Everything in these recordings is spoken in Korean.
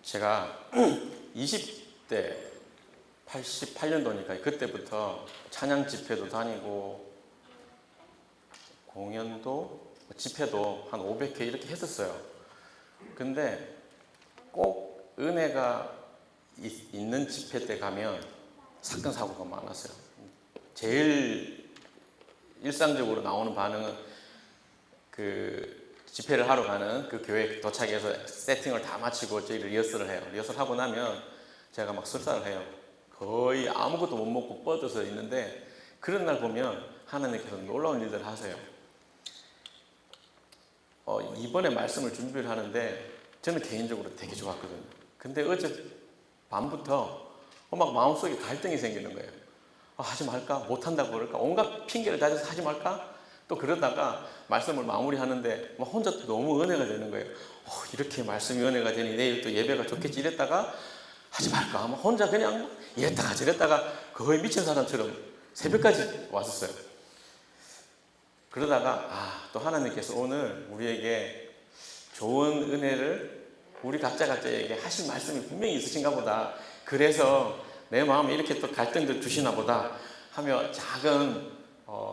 제가 20대 88년도니까 그때부터 찬양 집회도 다니고 공연도 집회도 한 500회 이렇게 했었어요. 근데 꼭 은혜가 있는 집회 때 가면 사건 사고가 많았어요. 제일 일상적으로 나오는 반응은 그 집회를 하러 가는 그 교회 도착해서 세팅을 다 마치고 저희 리허설을 해요. 리허설하고 나면 제가 막 설사를 해요. 거의 아무것도 못 먹고 뻗어서 있는데 그런 날 보면 하나님께서 놀라운 일들을 하세요. 이번에 말씀을 준비를 하는데 저는 개인적으로 되게 좋았거든요. 근데 어제 밤부터 막 마음속에 갈등이 생기는 거예요. 하지 말까? 못한다고 그럴까? 온갖 핑계를 가져서 하지 말까? 또 그러다가 말씀을 마무리하는데 혼자 또 너무 은혜가 되는 거예요. 이렇게 말씀이 은혜가 되니 내일 또 예배가 좋겠지 이랬다가 하지 말까? 혼자 그냥 이랬다가 저랬다가 거의 미친 사람처럼 새벽까지 왔었어요. 그러다가 또 하나님께서 오늘 우리에게 좋은 은혜를 우리 각자에게 하실 말씀이 분명히 있으신가 보다. 그래서 내 마음에 이렇게 또 갈등들 주시나 보다 하며 작은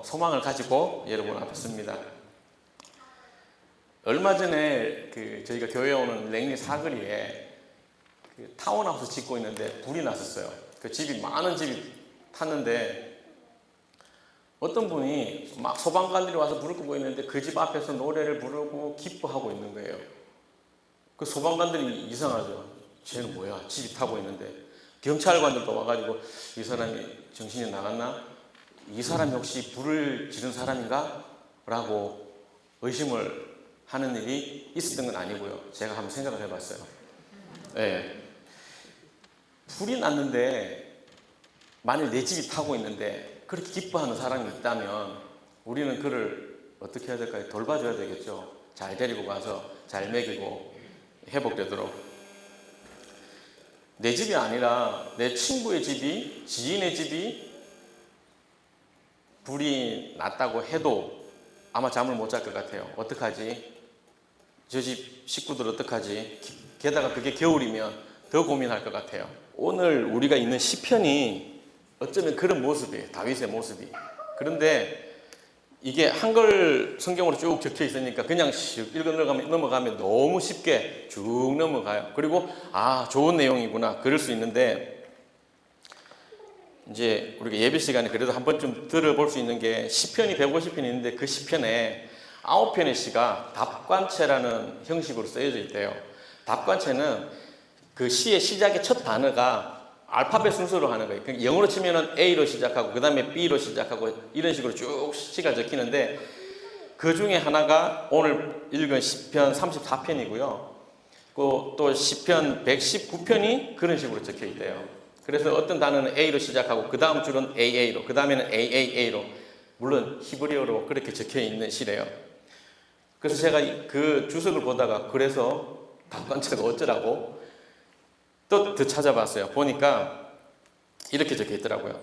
소망을 가지고 여러분 앞에 섭니다. 얼마 전에 저희가 교회에 오는 랭리 사거리에 타운하우스 짓고 있는데 불이 났었어요. 그 집이 많은 집이 탔는데 어떤 분이 막 소방관들이 와서 불을 끄고 있는데 그 집 앞에서 노래를 부르고 기뻐하고 있는 거예요. 그 소방관들이 이상하죠. 쟤는 뭐야? 집이 타고 있는데 경찰관들도 와가지고 이 사람이 정신이 나갔나? 이 사람이 혹시 불을 지른 사람인가? 라고 의심을 하는 일이 있었던 건 아니고요. 제가 한번 생각을 해봤어요. 네. 불이 났는데 만일 내 집이 타고 있는데 그렇게 기뻐하는 사람이 있다면 우리는 그를 어떻게 해야 될까요? 돌봐줘야 되겠죠. 잘 데리고 가서 잘 먹이고 회복되도록. 내 집이 아니라 내 친구의 집이, 지인의 집이 불이 났다고 해도 아마 잠을 못 잘 것 같아요. 어떡하지? 저 집 식구들 어떡하지? 게다가 그게 겨울이면 더 고민할 것 같아요. 오늘 우리가 있는 시편이 어쩌면 그런 모습이에요. 다윗의 모습이. 그런데 이게 한글 성경으로 쭉 적혀 있으니까 그냥 읽어 넘어가면 너무 쉽게 쭉 넘어가요. 그리고 좋은 내용이구나 그럴 수 있는데 이제 우리가 예배 시간에 그래도 한 번쯤 들어볼 수 있는 게 시편이 150편이 있는데 그 시편에 9편의 시가 답관체라는 형식으로 쓰여져 있대요. 답관체는 그 시의 시작의 첫 단어가 알파벳 순서로 하는 거예요. 영어로 치면은 A로 시작하고 그 다음에 B로 시작하고 이런 식으로 쭉 시가 적히는데 그 중에 하나가 오늘 읽은 시편 34편이고요. 또 시편 119편이 그런 식으로 적혀 있대요. 그래서 어떤 단어는 A로 시작하고 그 다음 줄은 AA로 그 다음에는 AAA로 물론 히브리어로 그렇게 적혀 있는 시래요. 그래서 제가 그 주석을 보다가 그래서 답관체가 어쩌라고 또 더 찾아봤어요. 보니까 이렇게 적혀 있더라고요.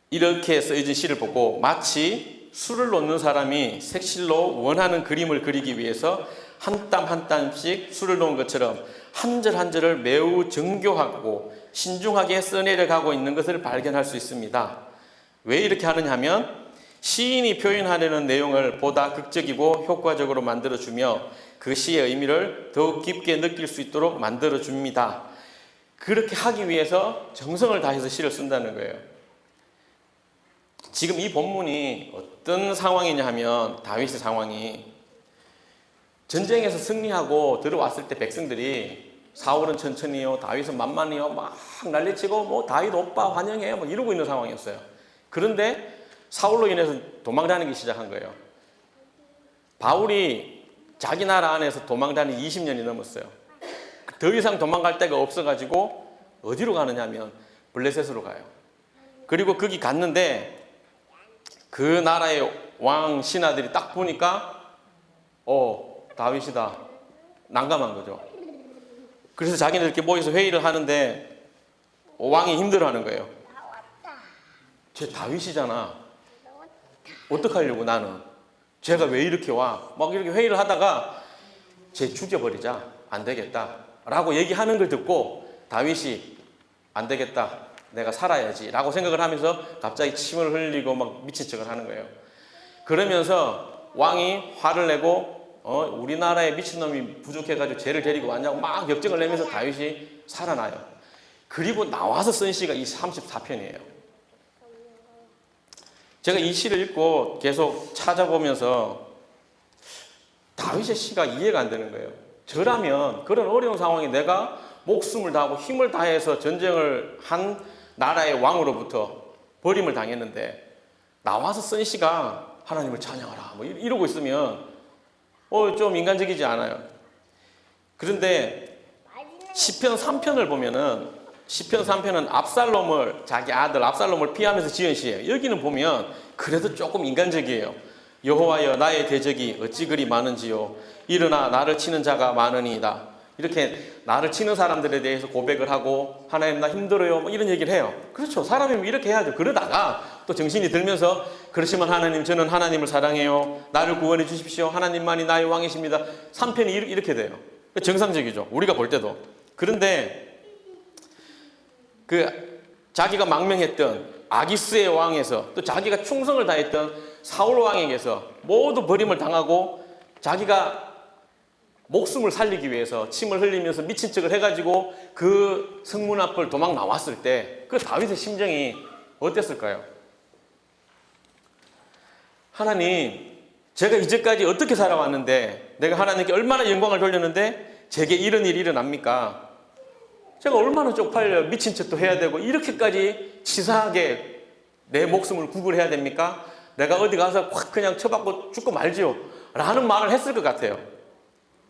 이렇게 써진 시를 보고 마치 술을 놓는 사람이 색실로 원하는 그림을 그리기 위해서 한 땀 한 땀씩 술을 놓은 것처럼 한 절 한 절을 매우 정교하고 신중하게 써내려가고 있는 것을 발견할 수 있습니다. 왜 이렇게 하느냐 하면 시인이 표현하려는 내용을 보다 극적이고 효과적으로 만들어주며 그 시의 의미를 더욱 깊게 느낄 수 있도록 만들어줍니다. 그렇게 하기 위해서 정성을 다해서 시를 쓴다는 거예요. 지금 이 본문이 어떤 상황이냐 하면 다윗의 상황이 전쟁에서 승리하고 들어왔을 때 백성들이 사울은 천천히요, 다윗은 만만히요, 막 난리치고 다윗 오빠 환영해요, 이러고 있는 상황이었어요. 그런데 사울로 인해서 도망다니기 시작한 거예요. 바울이 자기 나라 안에서 도망다니 20년이 넘었어요. 더 이상 도망갈 데가 없어가지고 어디로 가느냐면 블레셋으로 가요. 그리고 거기 갔는데 그 나라의 왕 신하들이 딱 보니까 다윗이다. 난감한 거죠. 그래서 자기네들 이렇게 모여서 회의를 하는데 왕이 힘들어하는 거예요. 쟤 다윗이잖아. 어떡하려고 나는. 쟤가 왜 이렇게 와? 막 이렇게 회의를 하다가 쟤 죽여버리자. 안 되겠다. 라고 얘기하는 걸 듣고 다윗이 안 되겠다, 내가 살아야지 라고 생각을 하면서 갑자기 침을 흘리고 막 미친 척을 하는 거예요. 그러면서 왕이 화를 내고 우리나라에 미친놈이 부족해가지고 쟤를 데리고 왔냐고 막 역정을 내면서 다윗이 살아나요. 그리고 나와서 쓴 시가 이 34편이에요. 제가 이 시를 읽고 계속 찾아보면서 다윗의 시가 이해가 안 되는 거예요. 저라면 그런 어려운 상황에 내가 목숨을 다하고 힘을 다해서 전쟁을 한 나라의 왕으로부터 버림을 당했는데 나와서 쓴 시가 하나님을 찬양하라 뭐 이러고 있으면 좀 인간적이지 않아요. 그런데 시편 3편을 보면은 시편 3편은 압살롬을 자기 아들 압살롬을 피하면서 지은 시예요. 여기는 보면 그래도 조금 인간적이에요. 여호와여 나의 대적이 어찌 그리 많은지요 일어나 나를 치는 자가 많으니이다. 이렇게 나를 치는 사람들에 대해서 고백을 하고 하나님 나 힘들어요 뭐 이런 얘기를 해요. 그렇죠. 사람이면 이렇게 해야죠. 그러다가 또 정신이 들면서 그렇지만 하나님 저는 하나님을 사랑해요. 나를 구원해 주십시오. 하나님만이 나의 왕이십니다. 3편이 이렇게 돼요. 정상적이죠. 우리가 볼 때도. 그런데 자기가 망명했던 아기스의 왕에서 또 자기가 충성을 다했던 사울 왕에게서 모두 버림을 당하고 자기가 목숨을 살리기 위해서 침을 흘리면서 미친 척을 해가지고 그 성문 앞을 도망 나왔을 때 그 다윗의 심정이 어땠을까요? 하나님, 제가 이제까지 어떻게 살아왔는데 내가 하나님께 얼마나 영광을 돌렸는데 제게 이런 일이 일어납니까? 제가 얼마나 쪽팔려 미친 척도 해야 되고 이렇게까지 치사하게 내 목숨을 구걸해야 됩니까? 내가 어디 가서 확 그냥 쳐박고 죽고 말지요 라는 말을 했을 것 같아요.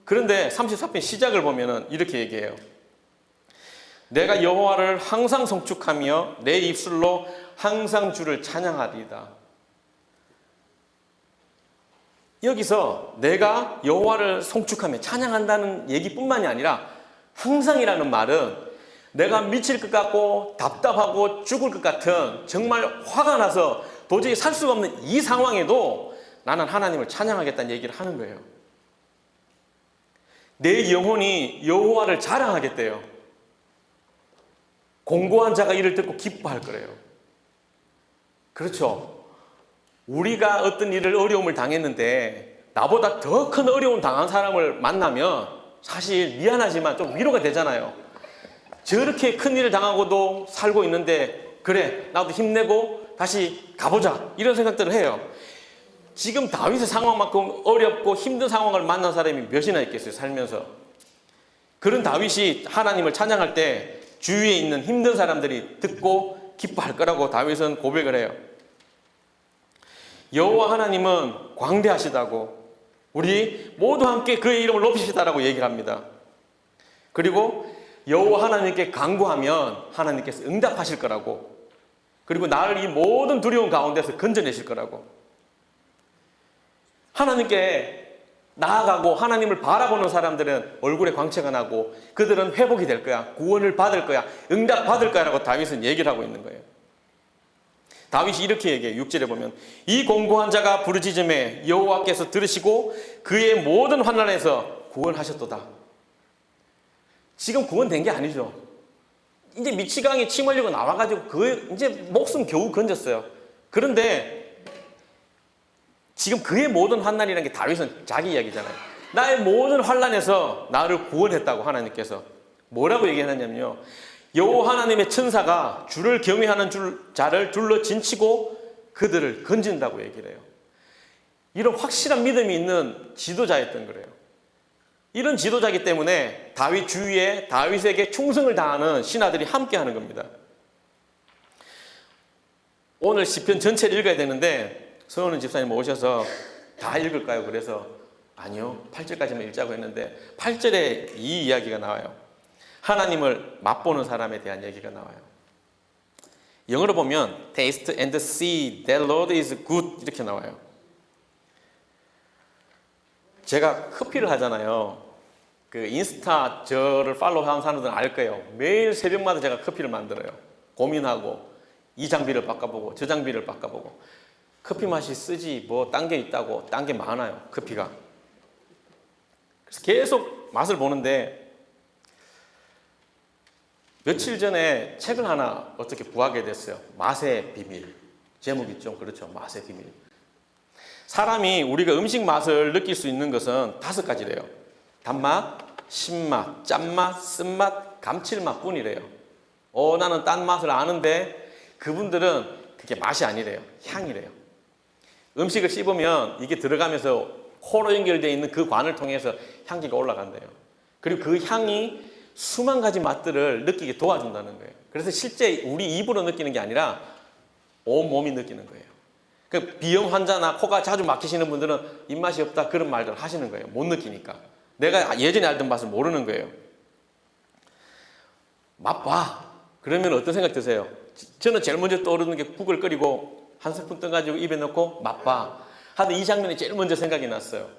그런데 34편 시작을 보면은 이렇게 얘기해요. 내가 여호와를 항상 송축하며 내 입술로 항상 주를 찬양하리이다. 여기서 내가 여호와를 송축하며 찬양한다는 얘기뿐만이 아니라 항상이라는 말은 내가 미칠 것 같고 답답하고 죽을 것 같은 정말 화가 나서 도저히 살 수가 없는 이 상황에도 나는 하나님을 찬양하겠다는 얘기를 하는 거예요. 내 영혼이 여호와를 자랑하겠대요. 공고한 자가 이를 듣고 기뻐할 거래요. 그렇죠. 우리가 어떤 일을 어려움을 당했는데 나보다 더 큰 어려움 당한 사람을 만나면 사실 미안하지만 좀 위로가 되잖아요. 저렇게 큰 일을 당하고도 살고 있는데 그래 나도 힘내고 다시 가보자 이런 생각들을 해요. 지금 다윗의 상황만큼 어렵고 힘든 상황을 만난 사람이 몇이나 있겠어요, 살면서. 그런 다윗이 하나님을 찬양할 때 주위에 있는 힘든 사람들이 듣고 기뻐할 거라고 다윗은 고백을 해요. 여호와 하나님은 광대하시다고 우리 모두 함께 그의 이름을 높이시다라고 얘기를 합니다. 그리고 여호와 하나님께 간구하면 하나님께서 응답하실 거라고, 그리고 나를 이 모든 두려움 가운데서 건져내실 거라고, 하나님께 나아가고 하나님을 바라보는 사람들은 얼굴에 광채가 나고 그들은 회복이 될 거야, 구원을 받을 거야, 응답 받을 거야 라고 다윗은 얘기를 하고 있는 거예요. 다윗이 이렇게 얘기해요. 6절에 보면 이 공고한 자가 부르짖음에 여호와께서 들으시고 그의 모든 환난에서 구원하셨도다. 지금 구원된 게 아니죠. 이제 미치광이 침 흘리고 나와가지고 이제 목숨 겨우 건졌어요. 그런데 지금 그의 모든 환난이라는 게 다윗은 자기 이야기잖아요. 나의 모든 환난에서 나를 구원했다고 하나님께서 뭐라고 얘기하느냐면요, 여호와 하나님의 천사가 주를 경외하는 자를 둘러 진치고 그들을 건진다고 얘기를 해요. 이런 확실한 믿음이 있는 지도자였던 거예요. 이런 지도자이기 때문에 다윗 주위에 다윗에게 충성을 다하는 신하들이 함께 하는 겁니다. 오늘 시편 전체를 읽어야 되는데 서은은 집사님 오셔서 다 읽을까요? 그래서 아니요, 8절까지만 읽자고 했는데 8절에 이 이야기가 나와요. 하나님을 맛보는 사람에 대한 얘기가 나와요. 영어로 보면 Taste and see that Lord is good 이렇게 나와요. 제가 커피를 하잖아요. 그 인스타 저를 팔로우하는 사람들은 알 거예요. 매일 새벽마다 제가 커피를 만들어요. 고민하고 이 장비를 바꿔보고 저 장비를 바꿔보고. 커피 맛이 쓰지 뭐 딴 게 있다고, 딴 게 많아요, 커피가. 그래서 계속 맛을 보는데 며칠 전에 책을 하나 어떻게 구하게 됐어요. 맛의 비밀. 제목이 좀 그렇죠. 맛의 비밀. 사람이 우리가 음식 맛을 느낄 수 있는 것은 5가지래요. 단맛, 신맛, 짠맛, 쓴맛, 감칠맛 뿐이래요. 나는 딴 맛을 아는데 그분들은 그게 맛이 아니래요. 향이래요. 음식을 씹으면 이게 들어가면서 코로 연결되어 있는 그 관을 통해서 향기가 올라간대요. 그리고 그 향이 수만 가지 맛들을 느끼게 도와준다는 거예요. 그래서 실제 우리 입으로 느끼는 게 아니라 온 몸이 느끼는 거예요. 그 비염 환자나 코가 자주 막히시는 분들은 입맛이 없다 그런 말들 하시는 거예요. 못 느끼니까. 내가 예전에 알던 맛을 모르는 거예요. 맛봐. 그러면 어떤 생각 드세요? 저는 제일 먼저 떠오르는 게 국을 끓이고 한 스푼 떠가지고 입에 넣고 맛봐 하는 이 장면이 제일 먼저 생각이 났어요.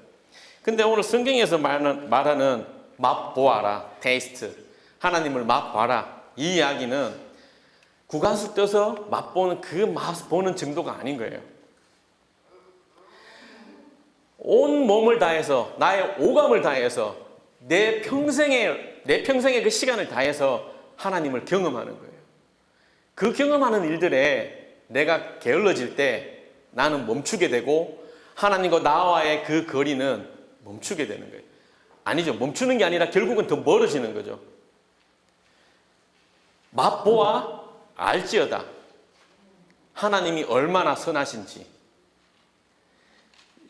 근데 오늘 성경에서 말하는 맛보아라, 테이스트, 하나님을 맛봐라, 이 이야기는 구간수 떠서 맛보는 그 맛보는 정도가 아닌 거예요. 온 몸을 다해서 나의 오감을 다해서 내 평생의 그 시간을 다해서 하나님을 경험하는 거예요. 그 경험하는 일들에 내가 게을러질 때 나는 멈추게 되고 하나님과 나와의 그 거리는 멈추게 되는 거예요. 아니죠. 멈추는 게 아니라 결국은 더 멀어지는 거죠. 맛보아 알지어다. 하나님이 얼마나 선하신지.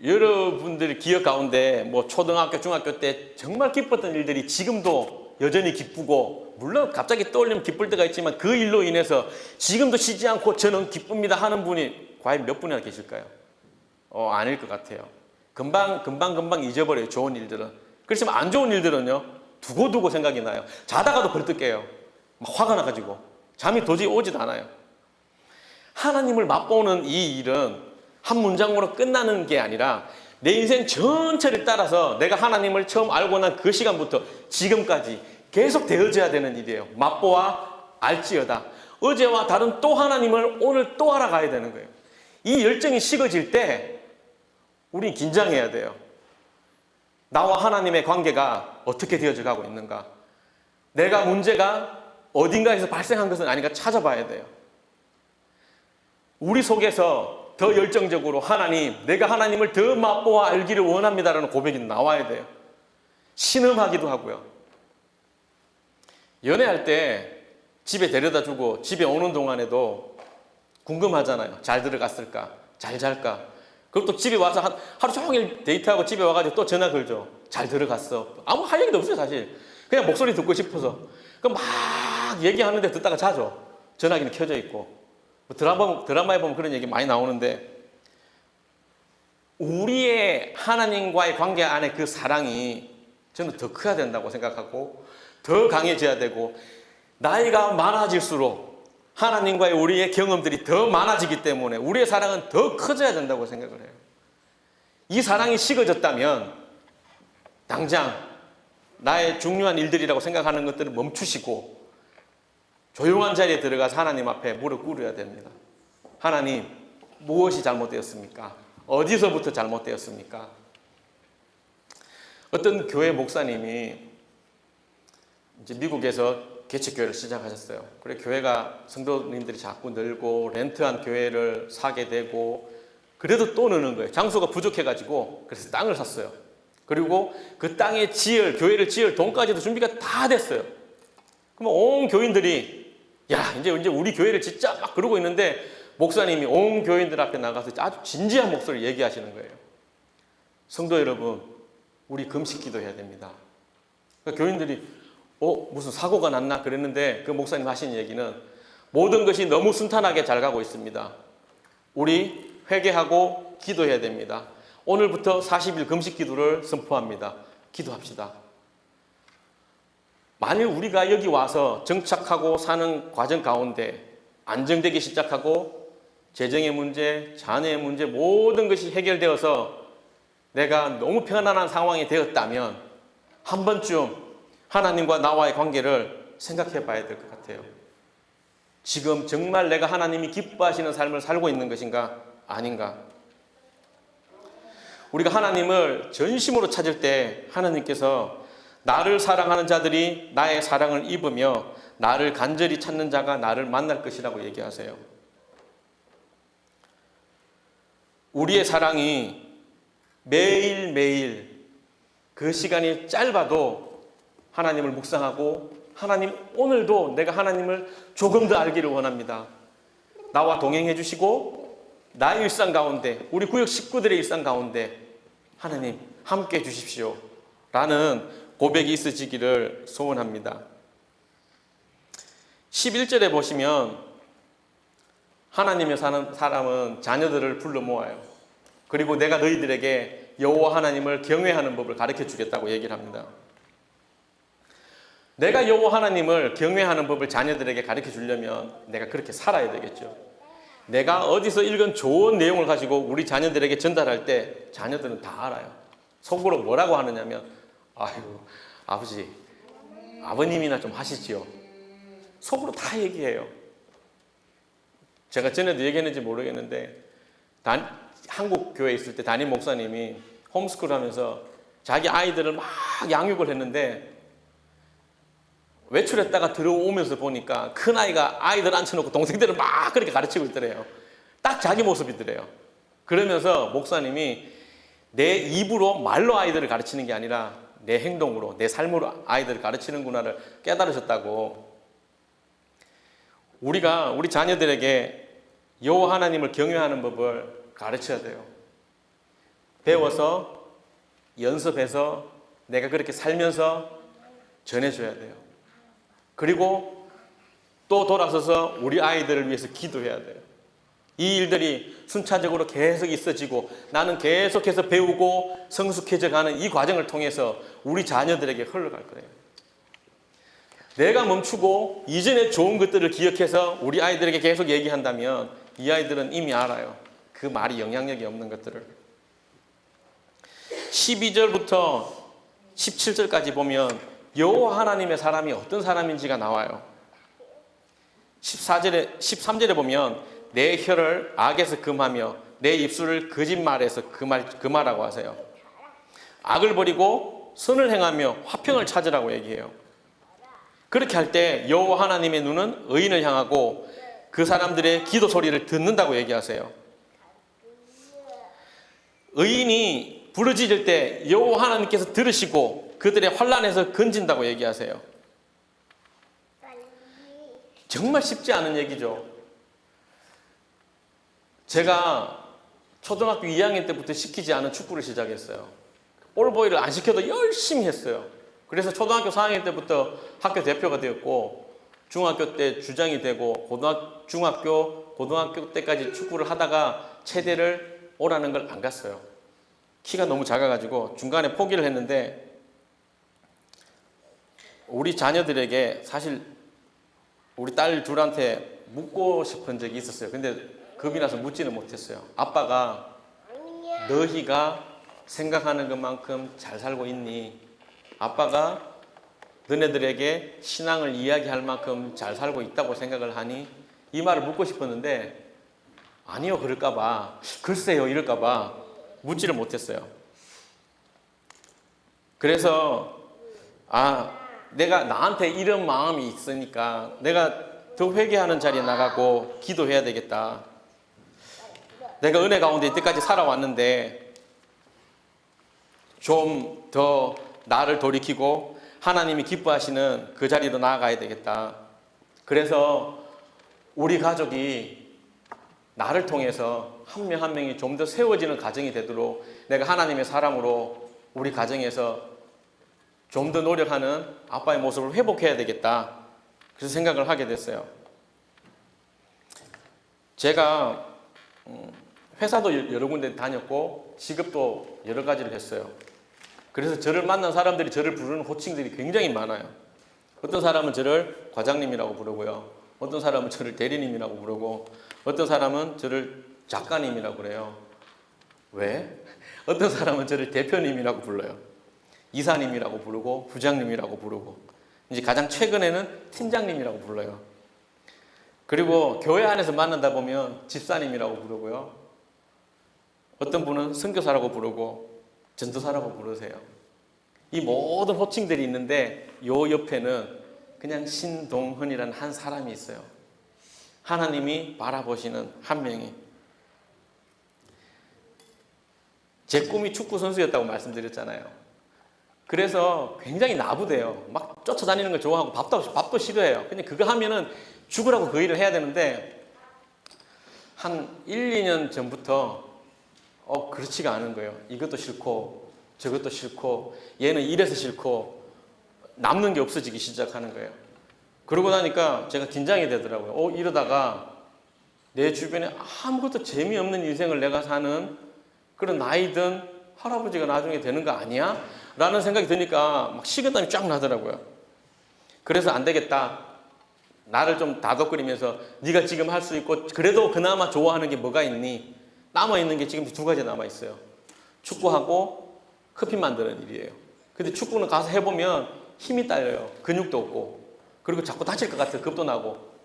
여러분들 기억 가운데 뭐 초등학교, 중학교 때 정말 기뻤던 일들이 지금도 여전히 기쁘고, 물론 갑자기 떠올리면 기쁠 때가 있지만 그 일로 인해서 지금도 쉬지 않고 저는 기쁩니다 하는 분이 과연 몇 분이나 계실까요? 아닐 것 같아요. 금방 잊어버려요. 좋은 일들은. 그렇지만 안 좋은 일들은요, 두고두고 생각이 나요. 자다가도 벌떡 깨요. 막 화가 나가지고 잠이 도저히 오지도 않아요. 하나님을 맛보는 이 일은 한 문장으로 끝나는 게 아니라 내 인생 전체를 따라서 내가 하나님을 처음 알고 난 그 시간부터 지금까지 계속 되어져야 되는 일이에요. 맛보아 알지어다. 어제와 다른 또 하나님을 오늘 또 알아가야 되는 거예요. 이 열정이 식어질 때 우리 긴장해야 돼요. 나와 하나님의 관계가 어떻게 되어져 가고 있는가? 내가 문제가 어딘가에서 발생한 것은 아닌가 찾아봐야 돼요. 우리 속에서 더 열정적으로 하나님, 내가 하나님을 더 맛보아 알기를 원합니다라는 고백이 나와야 돼요. 신음하기도 하고요. 연애할 때 집에 데려다 주고 집에 오는 동안에도 궁금하잖아요. 잘 들어갔을까? 잘 잘까? 그리고 또 집에 와서 하루 종일 데이트하고 집에 와가지고 또 전화 걸죠. 잘 들어갔어. 아무 할 얘기도 없어요, 사실. 그냥 목소리 듣고 싶어서. 그럼 막 얘기하는데 듣다가 자죠. 전화기는 켜져 있고. 드라마에 보면 그런 얘기 많이 나오는데, 우리의 하나님과의 관계 안에 그 사랑이 저는 더 커야 된다고 생각하고, 더 강해져야 되고, 나이가 많아질수록 하나님과의 우리의 경험들이 더 많아지기 때문에 우리의 사랑은 더 커져야 된다고 생각을 해요. 이 사랑이 식어졌다면 당장 나의 중요한 일들이라고 생각하는 것들을 멈추시고 조용한 자리에 들어가서 하나님 앞에 무릎 꿇어야 됩니다. 하나님, 무엇이 잘못되었습니까? 어디서부터 잘못되었습니까? 어떤 교회 목사님이 이제 미국에서 개척교회를 시작하셨어요. 그래 교회가 성도님들이 자꾸 늘고 렌트한 교회를 사게 되고, 그래도 또 느는 거예요. 장소가 부족해가지고. 그래서 땅을 샀어요. 그리고 그 땅에 교회를 지을 돈까지도 준비가 다 됐어요. 그럼 온 교인들이 야, 이제 우리 교회를 짓자 막 그러고 있는데, 목사님이 온 교인들 앞에 나가서 아주 진지한 목소리를 얘기하시는 거예요. 성도 여러분, 우리 금식 기도해야 됩니다. 그러니까 교인들이 무슨 사고가 났나 그랬는데, 그 목사님 하신 얘기는 모든 것이 너무 순탄하게 잘 가고 있습니다. 우리 회개하고 기도해야 됩니다. 오늘부터 40일 금식 기도를 선포합니다. 기도합시다. 만일 우리가 여기 와서 정착하고 사는 과정 가운데 안정되기 시작하고 재정의 문제, 자녀의 문제 모든 것이 해결되어서 내가 너무 편안한 상황이 되었다면 한 번쯤 하나님과 나와의 관계를 생각해 봐야 될 것 같아요. 지금 정말 내가 하나님이 기뻐하시는 삶을 살고 있는 것인가 아닌가? 우리가 하나님을 전심으로 찾을 때 하나님께서 나를 사랑하는 자들이 나의 사랑을 입으며 나를 간절히 찾는 자가 나를 만날 것이라고 얘기하세요. 우리의 사랑이 매일매일 그 시간이 짧아도 하나님을 묵상하고 하나님 오늘도 내가 하나님을 조금 더 알기를 원합니다. 나와 동행해 주시고 나의 일상 가운데 우리 구역 식구들의 일상 가운데 하나님 함께 해 주십시오 라는 고백이 있어지기를 소원합니다. 11절에 보시면 하나님의 사람은 자녀들을 불러 모아요. 그리고 내가 너희들에게 여호와 하나님을 경외하는 법을 가르쳐 주겠다고 얘기를 합니다. 내가 여호와 하나님을 경외하는 법을 자녀들에게 가르쳐 주려면 내가 그렇게 살아야 되겠죠. 내가 어디서 읽은 좋은 내용을 가지고 우리 자녀들에게 전달할 때 자녀들은 다 알아요. 속으로 뭐라고 하느냐면 아유 아버지 아버님이나 좀 하시지요. 속으로 다 얘기해요. 제가 전에도 얘기했는지 모르겠는데 한국 교회에 있을 때 담임 목사님이 홈스쿨 하면서 자기 아이들을 막 양육을 했는데 외출했다가 들어오면서 보니까 큰아이가 아이들 앉혀놓고 동생들을 막 그렇게 가르치고 있더래요. 딱 자기 모습이더래요. 그러면서 목사님이 내 입으로 말로 아이들을 가르치는 게 아니라 내 행동으로 내 삶으로 아이들을 가르치는구나를 깨달으셨다고. 우리가 우리 자녀들에게 여호와 하나님을 경외하는 법을 가르쳐야 돼요. 배워서 연습해서 내가 그렇게 살면서 전해줘야 돼요. 그리고 또 돌아서서 우리 아이들을 위해서 기도해야 돼요. 이 일들이 순차적으로 계속 있어지고 나는 계속해서 배우고 성숙해져 가는 이 과정을 통해서 우리 자녀들에게 흘러갈 거예요. 내가 멈추고 이전에 좋은 것들을 기억해서 우리 아이들에게 계속 얘기한다면 이 아이들은 이미 알아요. 그 말이 영향력이 없는 것들을. 12절부터 17절까지 보면 여호와 하나님의 사람이 어떤 사람인지가 나와요. 13절에 보면 내 혀를 악에서 금하며 내 입술을 거짓말에서 금하라고 하세요. 악을 버리고 선을 행하며 화평을 찾으라고 얘기해요. 그렇게 할 때 여호와 하나님의 눈은 의인을 향하고 그 사람들의 기도 소리를 듣는다고 얘기하세요. 의인이 부르짖을 때 여호와 하나님께서 들으시고 그들의 환난에서 건진다고 얘기하세요. 정말 쉽지 않은 얘기죠. 제가 초등학교 2학년 때부터 시키지 않은 축구를 시작했어요. 올보이를 안 시켜도 열심히 했어요. 그래서 초등학교 4학년 때부터 학교 대표가 되었고 중학교 때 주장이 되고 고등학교 때까지 축구를 하다가 체대를 오라는 걸 안 갔어요. 키가 너무 작아가지고 중간에 포기를 했는데 우리 자녀들에게 사실 우리 딸 둘한테 묻고 싶은 적이 있었어요. 근데 겁이 나서 묻지는 못했어요. 아빠가 너희가 생각하는 것만큼 잘 살고 있니? 아빠가 너네들에게 신앙을 이야기할 만큼 잘 살고 있다고 생각을 하니? 이 말을 묻고 싶었는데 아니요 그럴까봐 글쎄요 이럴까봐 묻지를 못했어요. 그래서 내가 나한테 이런 마음이 있으니까 내가 더 회개하는 자리에 나가고 기도해야 되겠다. 내가 은혜 가운데 이때까지 살아왔는데 좀 더 나를 돌이키고 하나님이 기뻐하시는 그 자리로 나아가야 되겠다. 그래서 우리 가족이 나를 통해서 한 명 한 명이 좀 더 세워지는 가정이 되도록 내가 하나님의 사람으로 우리 가정에서 좀 더 노력하는 아빠의 모습을 회복해야 되겠다. 그래서 생각을 하게 됐어요. 제가 회사도 여러 군데 다녔고 직업도 여러 가지를 했어요. 그래서 저를 만난 사람들이 저를 부르는 호칭들이 굉장히 많아요. 어떤 사람은 저를 과장님이라고 부르고요. 어떤 사람은 저를 대리님이라고 부르고 어떤 사람은 저를 작가님이라고 그래요. 왜? 어떤 사람은 저를 대표님이라고 불러요. 이사님이라고 부르고 부장님이라고 부르고 이제 가장 최근에는 팀장님이라고 불러요. 그리고 교회 안에서 만난다 보면 집사님이라고 부르고요. 어떤 분은 선교사라고 부르고 전도사라고 부르세요. 이 모든 호칭들이 있는데 요 옆에는 그냥 신동헌이라는 한 사람이 있어요. 하나님이 바라보시는 한 명이. 제 꿈이 축구 선수였다고 말씀드렸잖아요. 그래서 굉장히 나부대요. 막 쫓아다니는 걸 좋아하고 밥도 싫어해요. 근데 그거 하면은 죽으라고 그 일을 해야 되는데 한 1, 2년 전부터 그렇지가 않은 거예요. 이것도 싫고 저것도 싫고 얘는 이래서 싫고 남는 게 없어지기 시작하는 거예요. 그러고 나니까 제가 긴장이 되더라고요. 이러다가 내 주변에 아무것도 재미없는 인생을 내가 사는 그런 나이든 할아버지가 나중에 되는 거 아니야? 라는 생각이 드니까 막 식은땀이 쫙 나더라고요. 그래서 안 되겠다. 나를 좀 다독거리면서 네가 지금 할 수 있고 그래도 그나마 좋아하는 게 뭐가 있니? 남아있는 게 지금 2가지 남아있어요. 축구하고 커피 만드는 일이에요. 근데 축구는 가서 해보면 힘이 딸려요. 근육도 없고. 그리고 자꾸 다칠 것 같아요. 겁도 나고.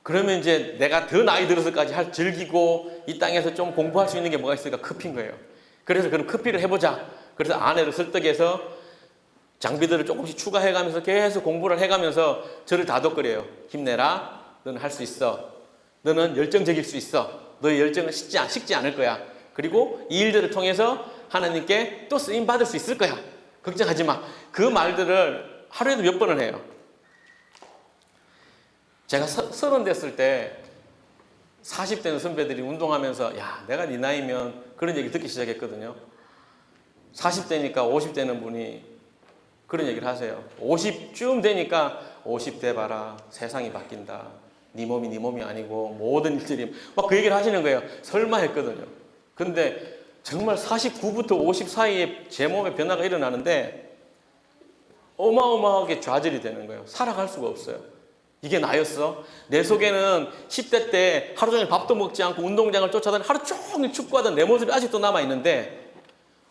그러면 이제 내가 더 나이 들어서까지 즐기고 이 땅에서 좀 공부할 수 있는 게 뭐가 있을까? 커피인 거예요. 그래서 그럼 커피를 해보자. 그래서 아내를 설득해서 장비들을 조금씩 추가해가면서 계속 공부를 해가면서 저를 다독거려요. 힘내라. 너는 할 수 있어. 너는 열정적일 수 있어. 너의 열정은 식지 않을 거야. 그리고 이 일들을 통해서 하나님께 또 쓰임 받을 수 있을 거야. 걱정하지 마. 그 말들을 하루에도 몇 번을 해요. 제가 30 됐을 때 40대는 선배들이 운동하면서 야, 내가 네 나이면 그런 얘기 듣기 시작했거든요. 40대니까 50대는 분이 그런 얘기를 하세요. 50쯤 되니까 50대 봐라. 세상이 바뀐다. 네 몸이 아니고 모든 일들이 막 그 얘기를 하시는 거예요. 설마 했거든요. 근데 정말 49부터 50 사이에 제 몸에 변화가 일어나는데 어마어마하게 좌절이 되는 거예요. 살아갈 수가 없어요. 이게 나였어? 내 속에는 10대 때 하루 종일 밥도 먹지 않고 운동장을 쫓아다니고 하루 종일 축구하던 내 모습이 아직도 남아있는데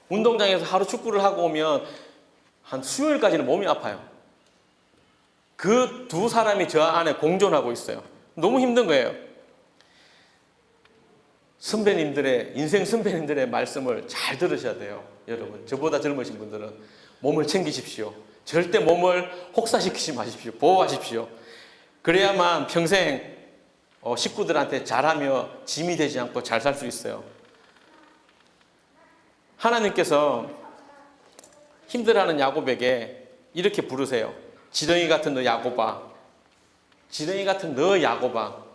운동장에서 하루 축구를 하고 오면 한 수요일까지는 몸이 아파요. 그 두 사람이 저 안에 공존하고 있어요. 너무 힘든 거예요. 인생 선배님들의 말씀을 잘 들으셔야 돼요. 여러분, 저보다 젊으신 분들은 몸을 챙기십시오. 절대 몸을 혹사시키지 마십시오. 보호하십시오. 그래야만 평생 식구들한테 잘하며 짐이 되지 않고 잘 살 수 있어요. 하나님께서 힘들어하는 야곱에게 이렇게 부르세요. 지렁이 같은 너 야곱아. 지렁이 같은 너 야곱아.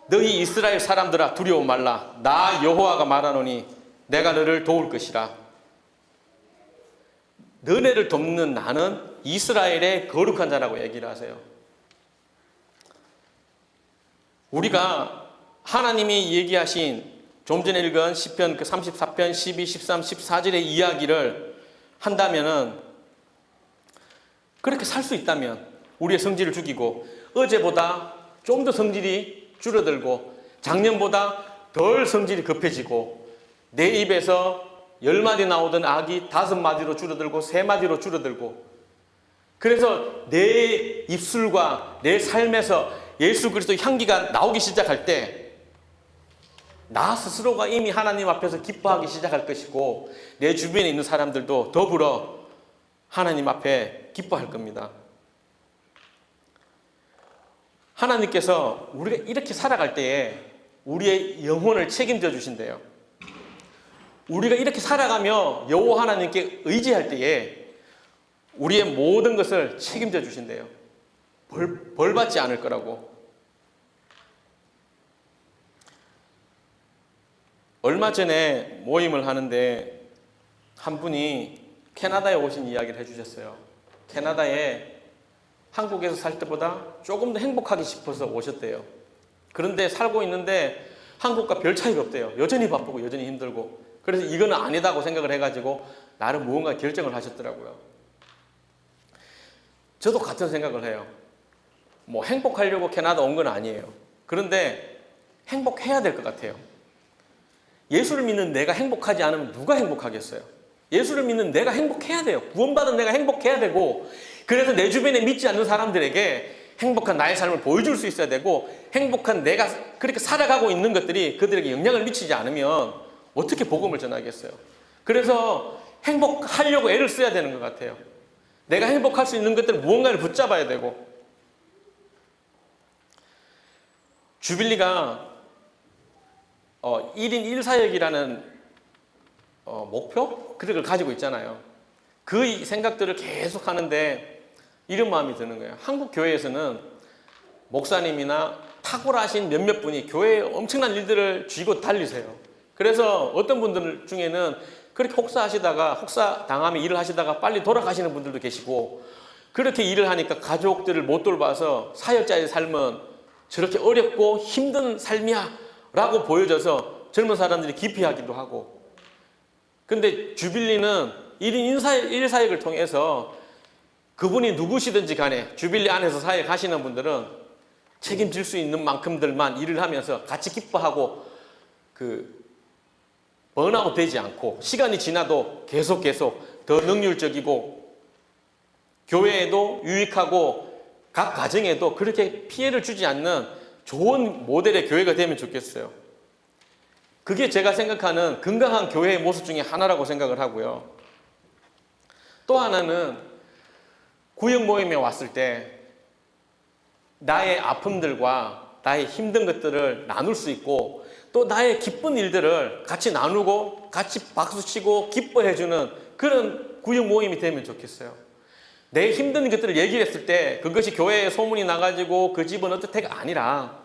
너희 이스라엘 사람들아 두려워 말라. 나 여호와가 말하노니 내가 너를 도울 것이라. 너네를 돕는 나는 이스라엘의 거룩한 자라고 얘기를 하세요. 우리가 하나님이 얘기하신 좀 전에 읽은 시편 34편 12, 13, 14절의 이야기를 한다면은 그렇게 살 수 있다면 우리의 성질을 죽이고 어제보다 좀 더 성질이 줄어들고 작년보다 덜 성질이 급해지고 내 입에서 10마디 나오던 악이 5마디로 줄어들고 3마디로 줄어들고 그래서 내 입술과 내 삶에서 예수 그리스도의 향기가 나오기 시작할 때 나 스스로가 이미 하나님 앞에서 기뻐하기 시작할 것이고 내 주변에 있는 사람들도 더불어 하나님 앞에 기뻐할 겁니다. 하나님께서 우리가 이렇게 살아갈 때에 우리의 영혼을 책임져 주신대요. 우리가 이렇게 살아가며 여호와 하나님께 의지할 때에 우리의 모든 것을 책임져 주신대요. 벌 받지 않을 거라고. 얼마 전에 모임을 하는데 한 분이 캐나다에 오신 이야기를 해주셨어요. 캐나다에 한국에서 살 때보다 조금 더 행복하기 싶어서 오셨대요. 그런데 살고 있는데 한국과 별 차이가 없대요. 여전히 바쁘고 여전히 힘들고. 그래서 이거는 아니다고 생각을 해가지고 나름 무언가 결정을 하셨더라고요. 저도 같은 생각을 해요. 뭐 행복하려고 캐나다 온 건 아니에요. 그런데 행복해야 될 것 같아요. 예수를 믿는 내가 행복하지 않으면 누가 행복하겠어요? 예수를 믿는 내가 행복해야 돼요. 구원받은 내가 행복해야 되고 그래서 내 주변에 믿지 않는 사람들에게 행복한 나의 삶을 보여줄 수 있어야 되고 행복한 내가 그렇게 살아가고 있는 것들이 그들에게 영향을 미치지 않으면 어떻게 복음을 전하겠어요? 그래서 행복하려고 애를 써야 되는 것 같아요. 내가 행복할 수 있는 것들 무언가를 붙잡아야 되고, 주빌리가 1인 1사역이라는 목표? 그걸 가지고 있잖아요. 그 생각들을 계속 하는데 이런 마음이 드는 거예요. 한국 교회에서는 목사님이나 탁월하신 몇몇 분이 교회에 엄청난 일들을 쥐고 달리세요. 그래서 어떤 분들 중에는 그렇게 혹사 당하며 일을 하시다가 빨리 돌아가시는 분들도 계시고, 그렇게 일을 하니까 가족들을 못 돌봐서 사역자의 삶은 저렇게 어렵고 힘든 삶이야 라고 보여져서 젊은 사람들이 기피하기도 하고, 근데 주빌리는 1인 1사역을 통해서 그분이 누구시든지 간에 주빌리 안에서 사역하시는 분들은 책임질 수 있는 만큼들만 일을 하면서 같이 기뻐하고, 번아웃 되지 않고 시간이 지나도 계속 더 능률적이고 교회에도 유익하고 각 가정에도 그렇게 피해를 주지 않는 좋은 모델의 교회가 되면 좋겠어요. 그게 제가 생각하는 건강한 교회의 모습 중에 하나라고 생각을 하고요. 또 하나는 구역 모임에 왔을 때 나의 아픔들과 나의 힘든 것들을 나눌 수 있고, 또 나의 기쁜 일들을 같이 나누고 같이 박수치고 기뻐해주는 그런 구역 모임이 되면 좋겠어요. 내 힘든 것들을 얘기를 했을 때 그것이 교회에 소문이 나가지고 그 집은 어떻게가 아니라,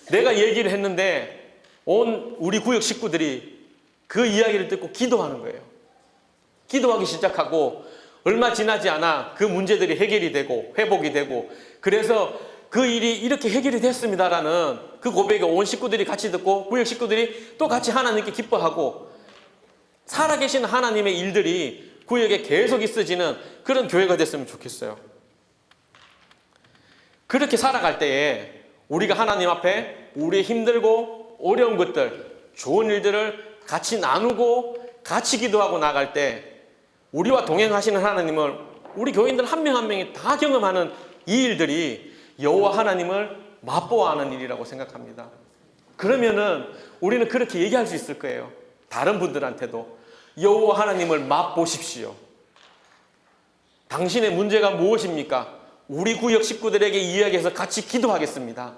내가 얘기를 했는데 온 우리 구역 식구들이 그 이야기를 듣고 기도하는 거예요. 기도하기 시작하고 얼마 지나지 않아 그 문제들이 해결이 되고 회복이 되고, 그래서 그 일이 이렇게 해결이 됐습니다라는 그 고백을 온 식구들이 같이 듣고 구역 식구들이 또 같이 하나님께 기뻐하고, 살아계신 하나님의 일들이 구역에 계속 있어지는 그런 교회가 됐으면 좋겠어요. 그렇게 살아갈 때에 우리가 하나님 앞에 우리의 힘들고 어려운 것들, 좋은 일들을 같이 나누고 같이 기도하고 나갈 때 우리와 동행하시는 하나님을 우리 교인들 한 명 한 명이 다 경험하는 이 일들이 여호와 하나님을 맛보아하는 일이라고 생각합니다. 그러면은 우리는 그렇게 얘기할 수 있을 거예요. 다른 분들한테도 여호와 하나님을 맛보십시오. 당신의 문제가 무엇입니까? 우리 구역 식구들에게 이야기해서 같이 기도하겠습니다.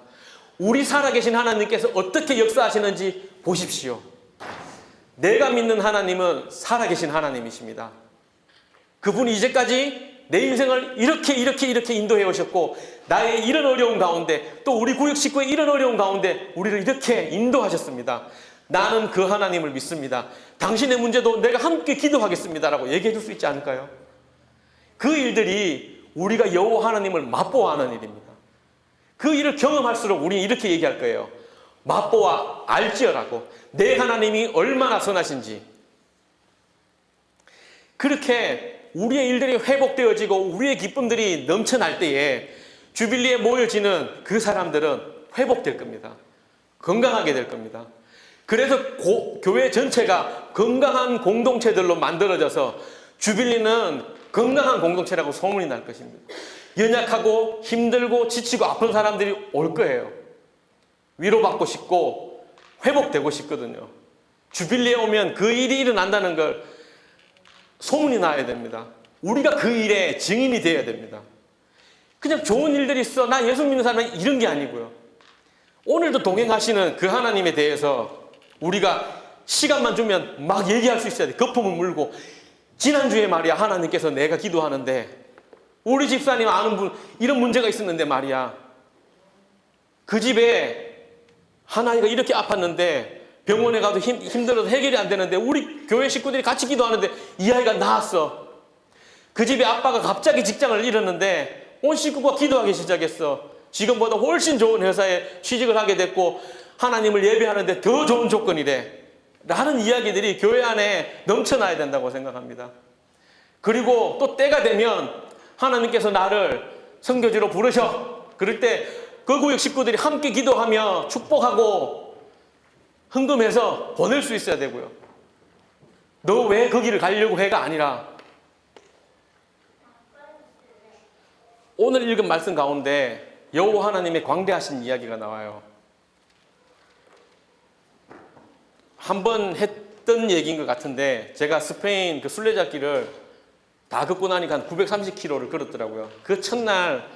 우리 살아계신 하나님께서 어떻게 역사하시는지 보십시오. 내가 믿는 하나님은 살아계신 하나님이십니다. 그분이 이제까지 내 인생을 이렇게 인도해 오셨고, 나의 이런 어려운 가운데, 또 우리 구역 식구의 이런 어려운 가운데 우리를 이렇게 인도하셨습니다. 나는 그 하나님을 믿습니다. 당신의 문제도 내가 함께 기도하겠습니다라고 얘기해 줄 수 있지 않을까요? 그 일들이 우리가 여호와 하나님을 맛보아하는 일입니다. 그 일을 경험할수록 우리는 이렇게 얘기할 거예요. 맛보아 알지어라고. 내 하나님이 얼마나 선하신지. 그렇게 우리의 일들이 회복되어지고 우리의 기쁨들이 넘쳐날 때에 주빌리에 모여지는 그 사람들은 회복될 겁니다. 건강하게 될 겁니다. 그래서 교회 전체가 건강한 공동체들로 만들어져서 주빌리는 건강한 공동체라고 소문이 날 것입니다. 연약하고 힘들고 지치고 아픈 사람들이 올 거예요. 위로받고 싶고 회복되고 싶거든요. 주빌리에 오면 그 일이 일어난다는 걸 소문이 나야 됩니다. 우리가 그 일에 증인이 되어야 됩니다. 그냥 좋은 일들이 있어, 나 예수 믿는 사람은 이런 게 아니고요. 오늘도 동행하시는 그 하나님에 대해서 우리가 시간만 주면 막 얘기할 수 있어야 돼. 거품을 물고, 지난주에 말이야 하나님께서 내가 기도하는데 우리 집사님 아는 분 이런 문제가 있었는데 말이야, 그 집에 하나이가 이렇게 아팠는데 병원에 가도 힘들어서 해결이 안 되는데 우리 교회 식구들이 같이 기도하는데 이 아이가 나았어. 그 집에 아빠가 갑자기 직장을 잃었는데 온 식구가 기도하기 시작했어. 지금보다 훨씬 좋은 회사에 취직을 하게 됐고 하나님을 예배하는데 더 좋은 조건이래 라는 이야기들이 교회 안에 넘쳐나야 된다고 생각합니다. 그리고 또 때가 되면 하나님께서 나를 선교지로 부르셔. 그럴 때 그 구역 식구들이 함께 기도하며 축복하고 헌금해서 보낼 수 있어야 되고요. 너 왜 거기를 가려고 해가 아니라, 오늘 읽은 말씀 가운데 여호와 하나님의 광대하신 이야기가 나와요. 한번 했던 얘기인 것 같은데, 제가 스페인 그 순례자길을 다 걷고 나니까 한 930km를 걸었더라고요. 그 첫날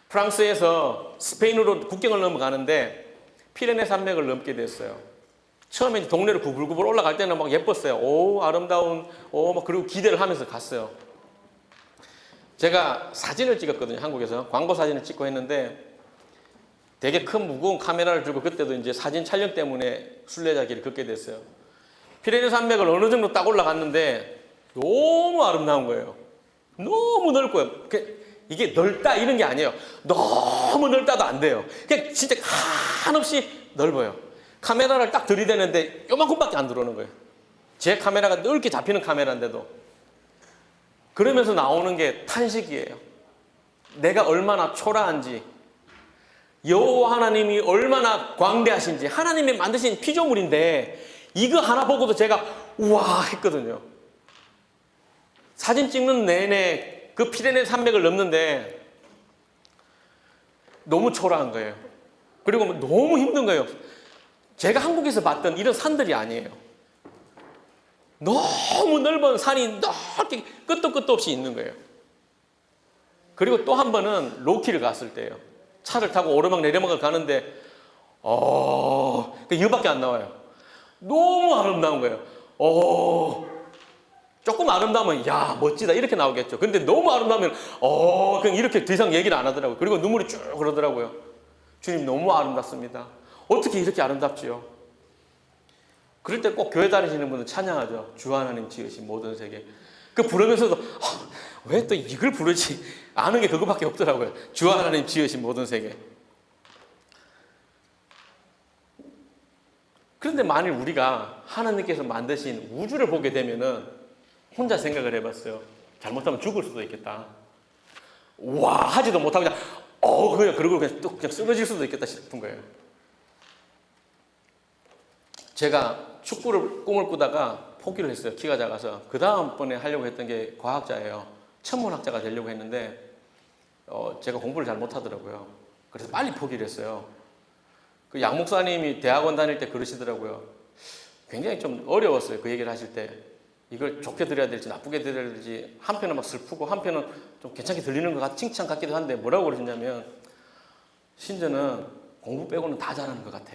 프랑스에서 스페인으로 국경을 넘어가는데 피레네 산맥을 넘게 됐어요. 처음에 이제 동네를 구불구불 올라갈 때는 막 예뻤어요. 오, 아름다운, 막 그리고 기대를 하면서 갔어요. 제가 사진을 찍었거든요. 한국에서 광고 사진을 찍고 했는데 되게 큰 무거운 카메라를 들고 그때도 이제 사진 촬영 때문에 순례자길을 걷게 됐어요. 피레네 산맥을 어느 정도 딱 올라갔는데 너무 아름다운 거예요. 너무 넓고요. 이게 넓다 이런 게 아니에요. 너무 넓다도 안 돼요. 그냥 진짜 한없이 넓어요. 카메라를 딱 들이대는데 요만큼밖에 안 들어오는 거예요. 제 카메라가 넓게 잡히는 카메라인데도. 그러면서 나오는 게 탄식이에요. 내가 얼마나 초라한지, 여호와 하나님이 얼마나 광대하신지, 하나님이 만드신 피조물인데 이거 하나 보고도 제가 우와 했거든요. 사진 찍는 내내 그 피레네 산맥을 넘는데 너무 초라한 거예요. 그리고 너무 힘든 거예요. 제가 한국에서 봤던 이런 산들이 아니에요. 너무 넓은 산이 넓게 끝도 없이 있는 거예요. 그리고 또 한 번은 로키를 갔을 때예요. 차를 타고 오르막 내리막을 가는데 이거밖에 안 나와요. 너무 아름다운 거예요. 조금 아름다우면 야 멋지다 이렇게 나오겠죠. 근데 너무 아름다우면 그냥 이렇게 더 이상 얘기를 안 하더라고요. 그리고 눈물이 쭉 흐르더라고요. 주님 너무 아름답습니다. 어떻게 이렇게 아름답지요? 그럴 때 꼭 교회 다니시는 분은 찬양하죠. 주 하나님 지으신 모든 세계. 그 부르면서도 왜 또 이걸 부르지? 아는 게 그거밖에 없더라고요. 주 하나님 지으신 모든 세계. 그런데 만일 우리가 하나님께서 만드신 우주를 보게 되면은 혼자 생각을 해봤어요. 잘못하면 죽을 수도 있겠다. 와 하지도 못하고 그냥 그러고 그냥 또 그냥 쓰러질 수도 있겠다 싶은 거예요. 제가 축구를 꿈을 꾸다가 포기를 했어요. 키가 작아서. 그 다음번에 하려고 했던 게 과학자예요. 천문학자가 되려고 했는데 제가 공부를 잘 못하더라고요. 그래서 빨리 포기를 했어요. 그 양 목사님이 대학원 다닐 때 그러시더라고요. 굉장히 좀 어려웠어요. 그 얘기를 하실 때. 이걸 좋게 들어야 될지 나쁘게 들어야 될지 한편은 막 슬프고 한편은 좀 괜찮게 들리는 것 같아 칭찬 같기도 한데 뭐라고 그러셨냐면 신저는 공부 빼고는 다 잘하는 것 같아.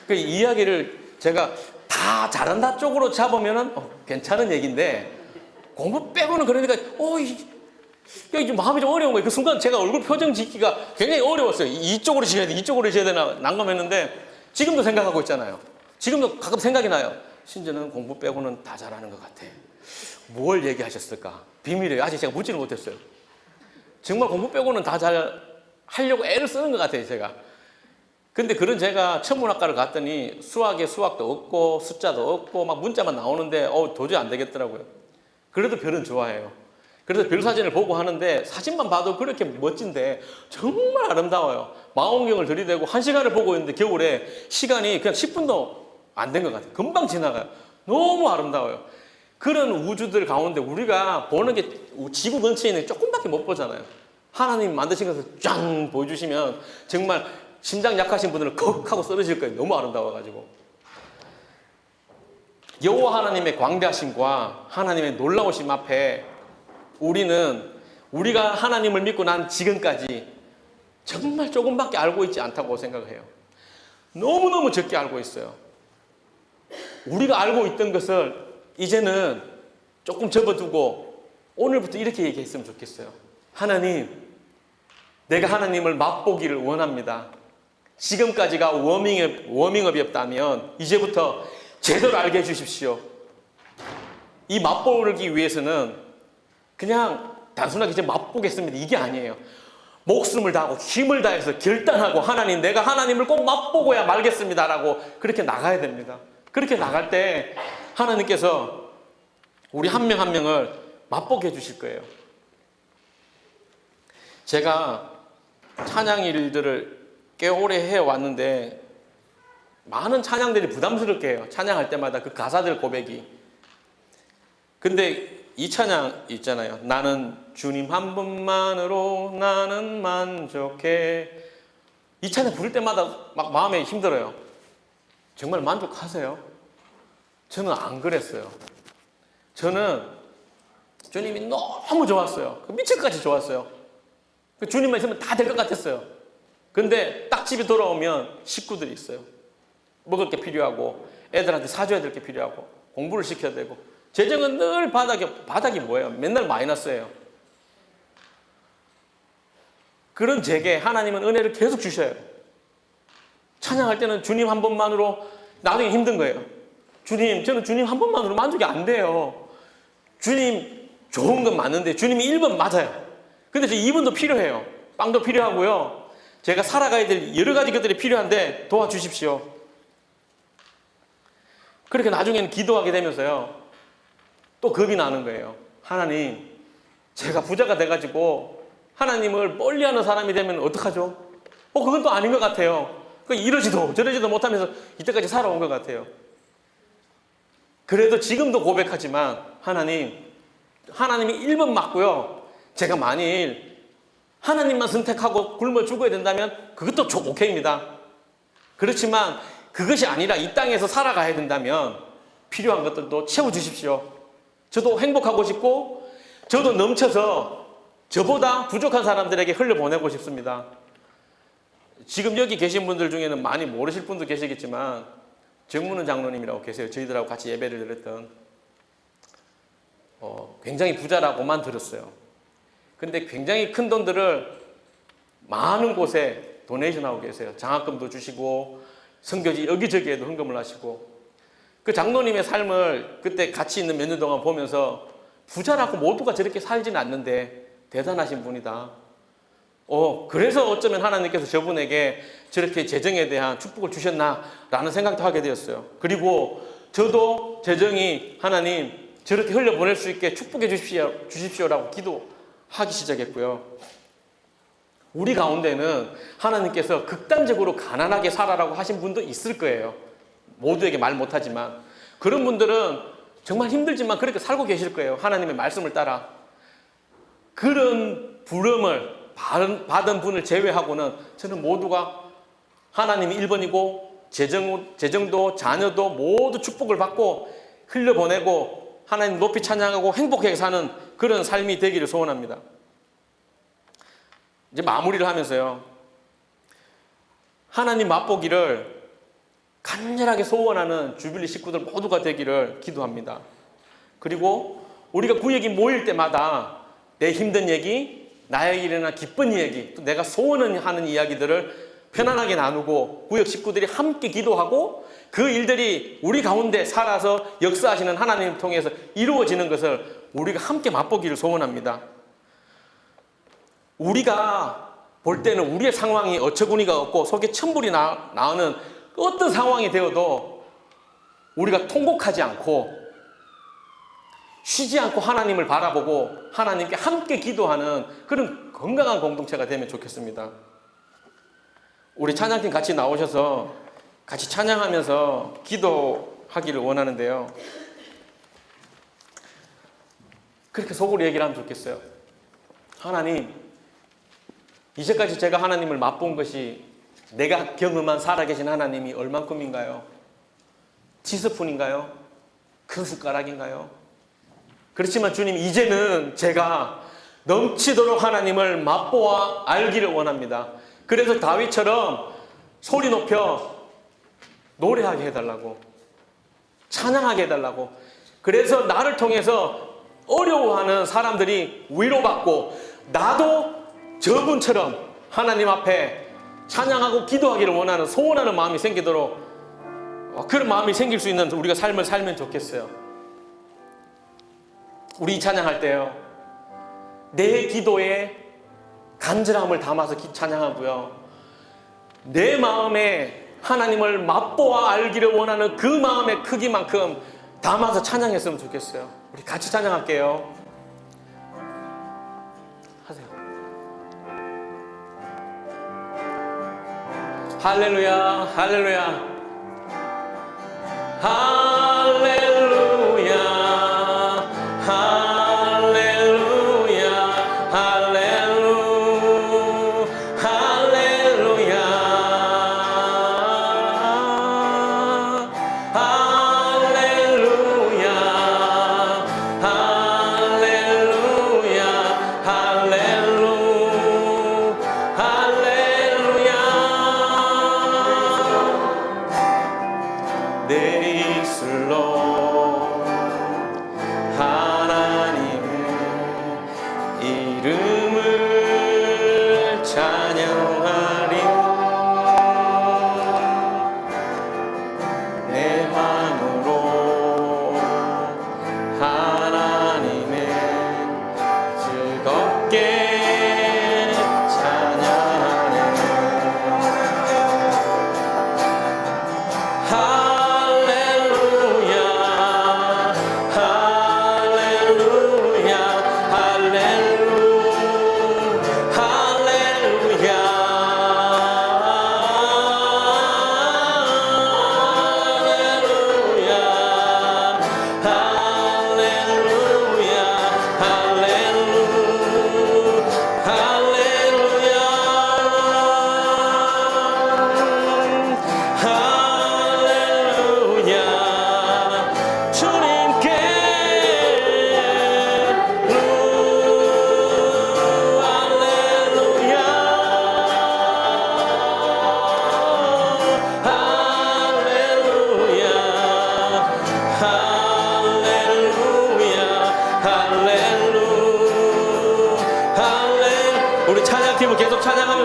그 이야기를 제가 다 잘한다 쪽으로 잡으면은 괜찮은 얘기인데 공부 빼고는 그러니까 이게 마음이 좀 어려운 거예요. 그 순간 제가 얼굴 표정 짓기가 굉장히 어려웠어요. 이쪽으로 지어야 돼, 이쪽으로 지어야 되나 난감했는데 지금도 생각하고 있잖아요. 지금도 가끔 생각이 나요. 신저는 공부 빼고는 다 잘하는 것 같아. 뭘 얘기하셨을까? 비밀이에요. 아직 제가 묻지는 못했어요. 정말 공부 빼고는 다 잘 하려고 애를 쓰는 것 같아요, 제가. 근데 그런 제가 천문학과를 갔더니 수학에 수학도 없고 숫자도 없고 막 문자만 나오는데 도저히 안 되겠더라고요. 그래도 별은 좋아해요. 그래서 별 사진을 보고 하는데 사진만 봐도 그렇게 멋진데 정말 아름다워요. 망원경을 들이대고 1시간을 보고 있는데 겨울에 시간이 그냥 10분도 안 된 것 같아요. 금방 지나가요. 너무 아름다워요. 그런 우주들 가운데 우리가 보는 게 지구 근처에 있는 조금밖에 못 보잖아요. 하나님 만드신 것을 쫙 보여주시면 정말 심장 약하신 분들은 컥 하고 쓰러질 거예요. 너무 아름다워가지고. 여호와 하나님의 광대하심과 하나님의 놀라우심 앞에 우리는 우리가 하나님을 믿고 난 지금까지 정말 조금밖에 알고 있지 않다고 생각해요. 너무너무 적게 알고 있어요. 우리가 알고 있던 것을 이제는 조금 접어두고 오늘부터 이렇게 얘기했으면 좋겠어요. 하나님, 내가 하나님을 맛보기를 원합니다. 지금까지가 워밍업이었다면 이제부터 제대로 알게 해주십시오. 이 맛보기 위해서는 그냥 단순하게 이제 맛보겠습니다. 이게 아니에요. 목숨을 다하고 힘을 다해서 결단하고 하나님, 내가 하나님을 꼭 맛보고야 말겠습니다라고 그렇게 나가야 됩니다. 그렇게 나갈 때 하나님께서 우리 한 명 한 명을 맛보게 해주실 거예요. 제가 찬양 일들을 꽤 오래 해왔는데 많은 찬양들이 부담스럽게 해요. 찬양할 때마다 그 가사들 고백이. 근데 이 찬양 있잖아요. 나는 주님 한 분만으로 나는 만족해. 이 찬양 부를 때마다 막 마음에 힘들어요. 정말 만족하세요? 저는 안 그랬어요. 저는 주님이 너무 좋았어요. 미칠 것같이 좋았어요. 주님만 있으면 다 될 것 같았어요. 근데 딱 집에 돌아오면 식구들이 있어요. 먹을 게 필요하고 애들한테 사줘야 될 게 필요하고 공부를 시켜야 되고 재정은 늘 바닥이 뭐예요? 맨날 마이너스예요. 그런 제게 하나님은 은혜를 계속 주셔요. 찬양할 때는 주님 한 번만으로 나중에 힘든 거예요. 주님, 저는 주님 한 번만으로 만족이 안 돼요. 주님 좋은 건 맞는데 주님이 1번 맞아요. 근데 저 2번도 필요해요. 빵도 필요하고요. 제가 살아가야 될 여러 가지 것들이 필요한데 도와주십시오. 그렇게 나중에는 기도하게 되면서요. 또 겁이 나는 거예요. 하나님, 제가 부자가 돼가지고 하나님을 멀리하는 사람이 되면 어떡하죠? 그건 또 아닌 것 같아요. 이러지도 저러지도 못하면서 이때까지 살아온 것 같아요. 그래도 지금도 고백하지만 하나님이 1번 맞고요. 제가 만일 하나님만 선택하고 굶어 죽어야 된다면 그것도 오케이입니다. 그렇지만 그것이 아니라 이 땅에서 살아가야 된다면 필요한 것들도 채워주십시오. 저도 행복하고 싶고 저도 넘쳐서 저보다 부족한 사람들에게 흘려보내고 싶습니다. 지금 여기 계신 분들 중에는 많이 모르실 분도 계시겠지만 정문은 장로님이라고 계세요. 저희들하고 같이 예배를 드렸던 굉장히 부자라고만 들었어요. 근데 굉장히 큰 돈들을 많은 곳에 도네이션하고 계세요. 장학금도 주시고 선교지 여기저기에도 헌금을 하시고 그 장로님의 삶을 그때 같이 있는 몇 년 동안 보면서 부자라고 모두가 저렇게 살지는 않는데 대단하신 분이다. 그래서 어쩌면 하나님께서 저분에게 저렇게 재정에 대한 축복을 주셨나라는 생각도 하게 되었어요. 그리고 저도 재정이 하나님 저렇게 흘려보낼 수 있게 축복해 주십시오라고 기도하기 시작했고요. 우리 가운데는 하나님께서 극단적으로 가난하게 살아라고 하신 분도 있을 거예요. 모두에게 말 못하지만 그런 분들은 정말 힘들지만 그렇게 살고 계실 거예요. 하나님의 말씀을 따라. 그런 부름을 받은 분을 제외하고는 저는 모두가 하나님이 1번이고 재정도 자녀도 모두 축복을 받고 흘려보내고 하나님 높이 찬양하고 행복하게 사는 그런 삶이 되기를 소원합니다. 이제 마무리를 하면서요. 하나님 맛보기를 간절하게 소원하는 주빌리 식구들 모두가 되기를 기도합니다. 그리고 우리가 구역이 모일 때마다 내 힘든 얘기, 나에게 일어난 기쁜 얘기, 또 내가 소원하는 이야기들을 편안하게 나누고 구역 식구들이 함께 기도하고 그 일들이 우리 가운데 살아서 역사하시는 하나님을 통해서 이루어지는 것을 우리가 함께 맛보기를 소원합니다. 우리가 볼 때는 우리의 상황이 어처구니가 없고 속에 천불이 나오는 어떤 상황이 되어도 우리가 통곡하지 않고 쉬지 않고 하나님을 바라보고 하나님께 함께 기도하는 그런 건강한 공동체가 되면 좋겠습니다. 우리 찬양팀 같이 나오셔서 같이 찬양하면서 기도하기를 원하는데요. 그렇게 속으로 얘기를 하면 좋겠어요. 하나님, 이제까지 제가 하나님을 맛본 것이 내가 경험한 살아계신 하나님이 얼만큼인가요? 티스푼인가요? 큰 숟가락인가요? 그렇지만 주님, 이제는 제가 넘치도록 하나님을 맛보아 알기를 원합니다. 그래서 다윗처럼 소리 높여 노래하게 해달라고, 찬양하게 해달라고. 그래서 나를 통해서 어려워하는 사람들이 위로받고 나도 저분처럼 하나님 앞에 찬양하고 기도하기를 원하는 소원하는 마음이 생기도록 그런 마음이 생길 수 있는 우리가 삶을 살면 좋겠어요. 우리 찬양할 때요, 내 기도에 간절함을 담아서 찬양하고요, 내 마음에 하나님을 맛보아 알기를 원하는 그 마음의 크기만큼 담아서 찬양했으면 좋겠어요. 우리 같이 찬양할게요. 하세요. 할렐루야, 할렐루야, 할렐루야, 할렐루야, 할렐루야, 할렐루야, 할렐루야,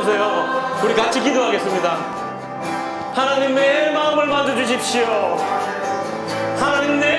보세요. 우리 같이 기도하겠습니다. 하나님 내 마음을 만져주십시오. 하나님 내